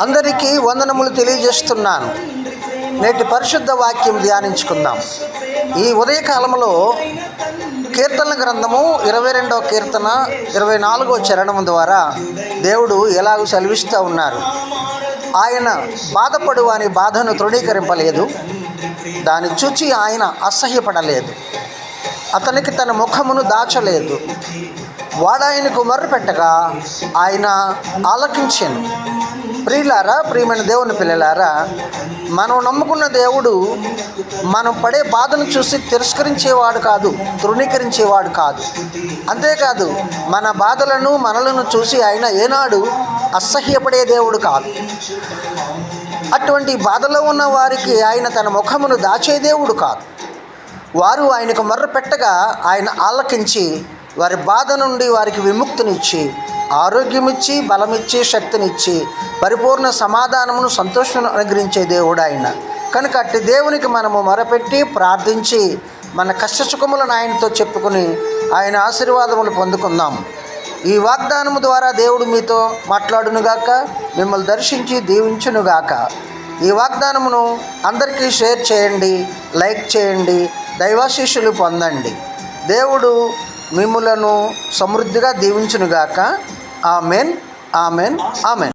అందరికీ వందనములు తెలియజేస్తున్నాను. నేటి పరిశుద్ధ వాక్యం ధ్యానించుకుందాం. ఈ ఉదయకాలంలో కీర్తనల గ్రంథము 22వ కీర్తన 24వ చరణం ద్వారా దేవుడు ఎలాగూ సెలవిస్తూ ఉన్నారు. ఆయన బాధపడు వాని బాధను తృణీకరింపలేదు, దాన్ని చూచి ఆయన అసహ్యపడలేదు, అతనికి తన ముఖమును దాచలేదు. వాడాయనకు మొర్రపెట్టగా ఆయన ఆలకించెను. ప్రియులారా, ప్రియమైన దేవుని పిల్లలారా, మనం నమ్ముకున్న దేవుడు మనం పడే బాధను చూసి తిరస్కరించేవాడు కాదు, తృణీకరించేవాడు కాదు. అంతేకాదు, మన బాధలను మనలను చూసి ఆయన ఏనాడు అసహ్యపడే దేవుడు కాదు. అటువంటి బాధలో ఉన్న వారికి ఆయన తన ముఖమును దాచే దేవుడు కాదు. వారు ఆయనకు మొర్రపెట్టగా ఆయన ఆలకించి వారి బాధ నుండి వారికి విముక్తినిచ్చి, ఆరోగ్యమిచ్చి, బలమిచ్చి, శక్తినిచ్చి, పరిపూర్ణ సమాధానమును, సంతోషమును అనుగ్రహించే దేవుడు ఆయన. కనుక అట్టి దేవునికి మనము మొరపెట్టి ప్రార్థించి మన కష్టసుఖములను ఆయనతో చెప్పుకుని ఆయన ఆశీర్వాదములు పొందుకుందాం. ఈ వాగ్దానము ద్వారా దేవుడు మీతో మాట్లాడునుగాక, మిమ్మల్ని దర్శించి దీవించునుగాక. ఈ వాగ్దానమును అందరికీ షేర్ చేయండి, లైక్ చేయండి, దైవాశీస్సులు పొందండి. దేవుడు మిమ్ములను సమృద్ధిగా దీవించునుగాక. Amen, amen, amen.